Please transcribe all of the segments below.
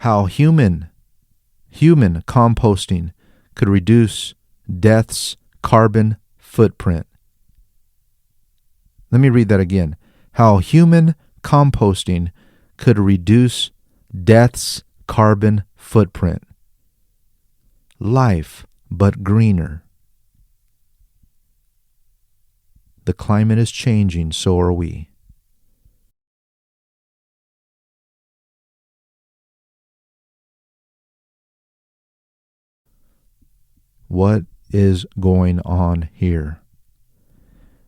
how human composting could reduce death's carbon footprint. Let me read that again. How human composting could reduce death's carbon footprint. Life, but greener. The climate is changing, so are we. What is going on here?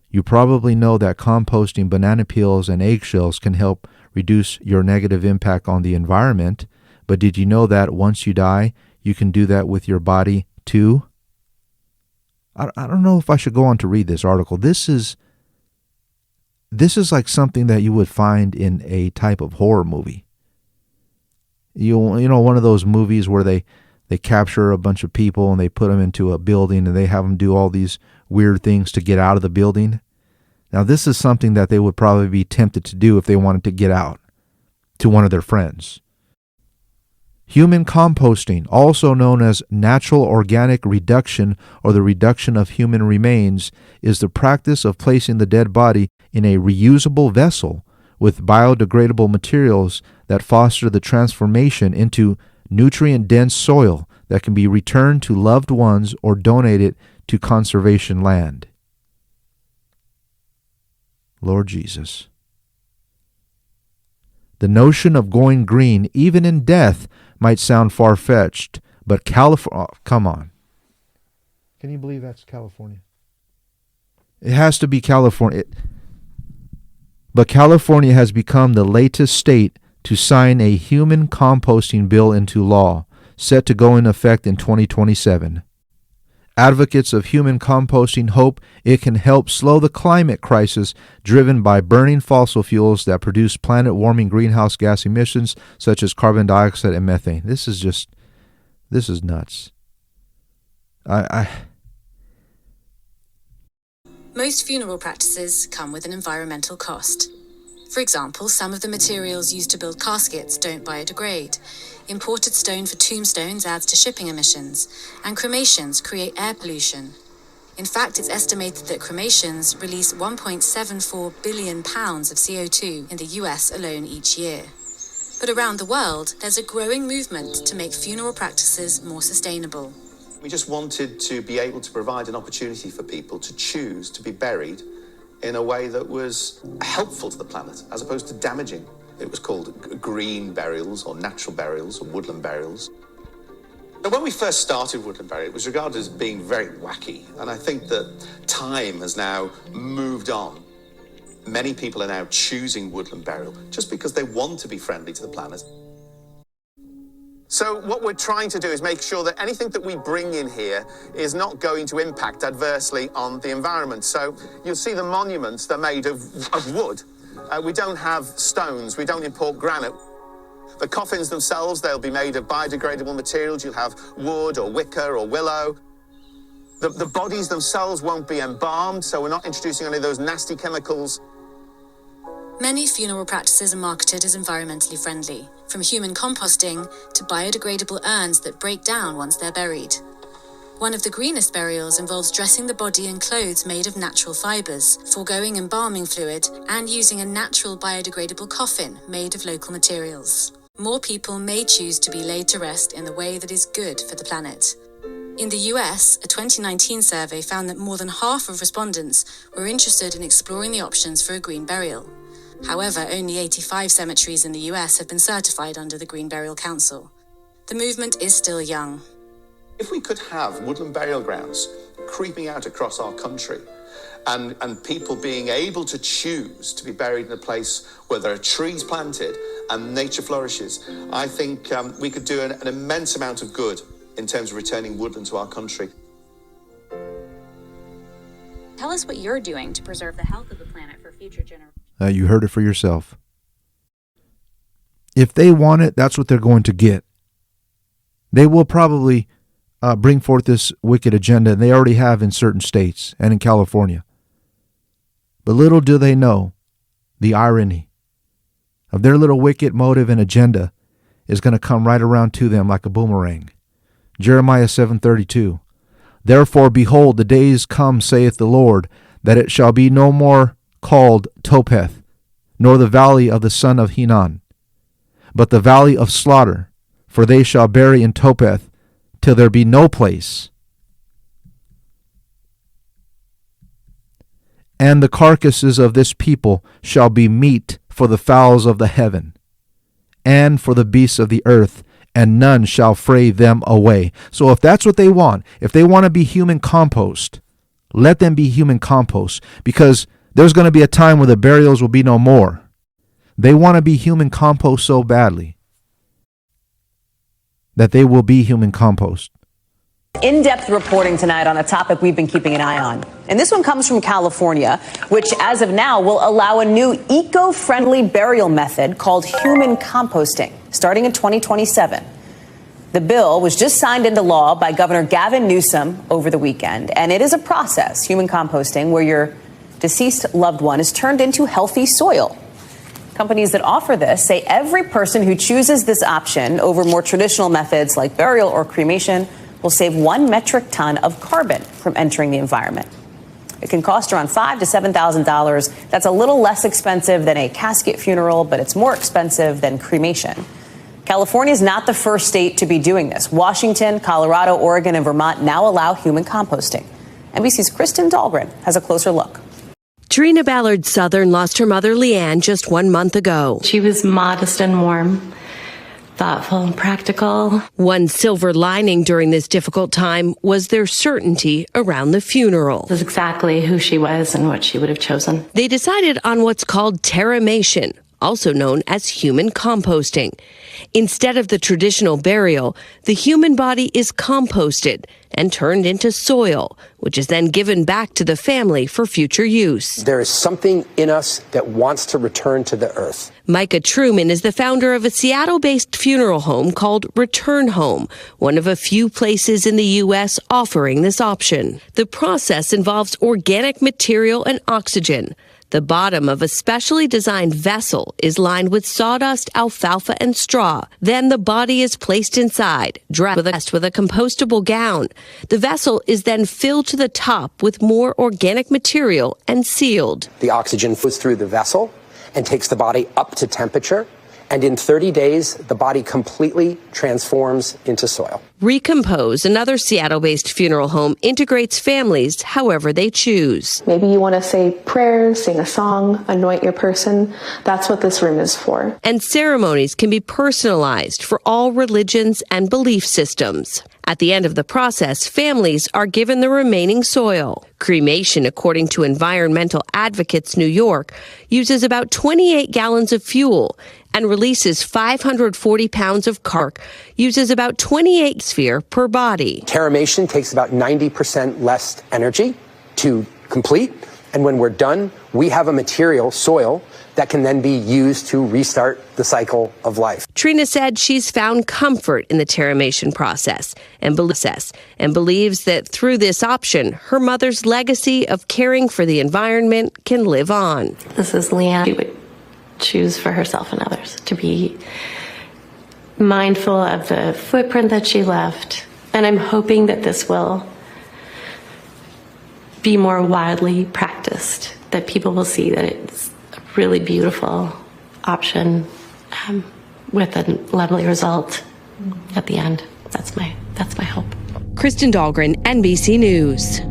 You probably know that composting banana peels and eggshells can help reduce your negative impact on the environment, but did you know that once you die, you can do that with your body too? I don't know if I should go on to read this article. This is like something that you would find in a type of horror movie. You know, one of those movies where they capture a bunch of people and they put them into a building and they have them do all these weird things to get out of the building. Now, this is something that they would probably be tempted to do if they wanted to get out to one of their friends. Human composting, also known as natural organic reduction or the reduction of human remains, is the practice of placing the dead body in a reusable vessel with biodegradable materials that foster the transformation into nutrient-dense soil that can be returned to loved ones or donated to conservation land. Lord Jesus. The notion of going green, even in death, might sound far-fetched, but California, come on. Can you believe that's California? It has to be California. But California has become the latest state to sign a human composting bill into law, set to go into effect in 2027. Advocates of human composting hope it can help slow the climate crisis driven by burning fossil fuels that produce planet-warming greenhouse gas emissions such as carbon dioxide and methane. This is nuts. Most funeral practices come with an environmental cost. For example, some of the materials used to build caskets don't biodegrade. Imported stone for tombstones adds to shipping emissions, and cremations create air pollution. In fact, it's estimated that cremations release 1.74 billion pounds of CO2 in the US alone each year. But around the world, there's a growing movement to make funeral practices more sustainable. We just wanted to be able to provide an opportunity for people to choose to be buried in a way that was helpful to the planet, as opposed to damaging. It was called green burials or natural burials or woodland burials. But when we first started woodland burial, it was regarded as being very wacky. And I think that time has now moved on. Many people are now choosing woodland burial just because they want to be friendly to the planet. So what we're trying to do is make sure that anything that we bring in here is not going to impact adversely on the environment. So you'll see the monuments, they're made of wood. We don't have stones, we don't import granite. The coffins themselves, they'll be made of biodegradable materials. You'll have wood or wicker or willow. The bodies themselves won't be embalmed, so we're not introducing any of those nasty chemicals. Many funeral practices are marketed as environmentally friendly, from human composting to biodegradable urns that break down once they're buried. One of the greenest burials involves dressing the body in clothes made of natural fibers, foregoing embalming fluid, and using a natural biodegradable coffin made of local materials. More people may choose to be laid to rest in the way that is good for the planet. In the US, a 2019 survey found that more than half of respondents were interested in exploring the options for a green burial. However, only 85 cemeteries in the US have been certified under the Green Burial Council. The movement is still young. If we could have woodland burial grounds creeping out across our country and people being able to choose to be buried in a place where there are trees planted and nature flourishes, I think we could do an immense amount of good in terms of returning woodland to our country. Tell us what you're doing to preserve the health of the planet for future generations. You heard it for yourself. If they want it, that's what they're going to get. They will probably bring forth this wicked agenda, and they already have in certain states and in California. But little do they know the irony of their little wicked motive and agenda is going to come right around to them like a boomerang. Jeremiah 7:32. Therefore, behold, the days come, saith the Lord, that it shall be no more called Topheth, nor the valley of the son of Hinnon, but the valley of slaughter, for they shall bury in Topheth till there be no place. And the carcasses of this people shall be meat for the fowls of the heaven, and for the beasts of the earth, and none shall fray them away. So if that's what they want, if they want to be human compost, let them be human compost, because there's going to be a time where the burials will be no more. They want to be human compost so badly that they will be human compost. In-depth reporting tonight on a topic we've been keeping an eye on. And this one comes from California, which as of now will allow a new eco-friendly burial method called human composting, starting in 2027. The bill was just signed into law by Governor Gavin Newsom over the weekend, and it is a process, human composting, where your deceased loved one is turned into healthy soil. Companies that offer this say every person who chooses this option over more traditional methods like burial or cremation will save 1 metric ton of carbon from entering the environment. It can cost around $5,000 to $7,000. That's a little less expensive than a casket funeral, but it's more expensive than cremation. California is not the first state to be doing this. Washington, Colorado, Oregon, and Vermont now allow human composting. NBC's Kristen Dahlgren has a closer look. Trina Ballard Southern lost her mother, Leanne, just 1 month ago. She was modest and warm, thoughtful and practical. One silver lining during this difficult time was their certainty around the funeral. This is exactly who she was and what she would have chosen. They decided on what's called terramation, also known as human composting. Instead of the traditional burial, the human body is composted and turned into soil, which is then given back to the family for future use. There is something in us that wants to return to the earth. Micah Truman is the founder of a Seattle-based funeral home called Return Home, one of a few places in the U.S. offering this option. The process involves organic material and oxygen. The bottom of a specially designed vessel is lined with sawdust, alfalfa, and straw. Then the body is placed inside, dressed with a compostable gown. The vessel is then filled to the top with more organic material and sealed. The oxygen flows through the vessel and takes the body up to temperature. And in 30 days, the body completely transforms into soil. Recompose, another Seattle-based funeral home, integrates families however they choose. Maybe you want to say prayers, sing a song, anoint your person. That's what this room is for. And ceremonies can be personalized for all religions and belief systems. At the end of the process, families are given the remaining soil. Cremation, according to Environmental Advocates New York, uses about 28 gallons of fuel and releases 540 pounds of carbon, uses about 28 sphere per body. Terramation takes about 90% less energy to complete. And when we're done, we have a material, soil, that can then be used to restart the cycle of life. Trina said she's found comfort in the terramation process and believes that through this option, her mother's legacy of caring for the environment can live on. This is Leanne. She would choose for herself and others to be mindful of the footprint that she left. And I'm hoping that this will be more widely practiced, that people will see that it's a really beautiful option with a lovely result at the end. That's my hope. Kristen Dahlgren, NBC News.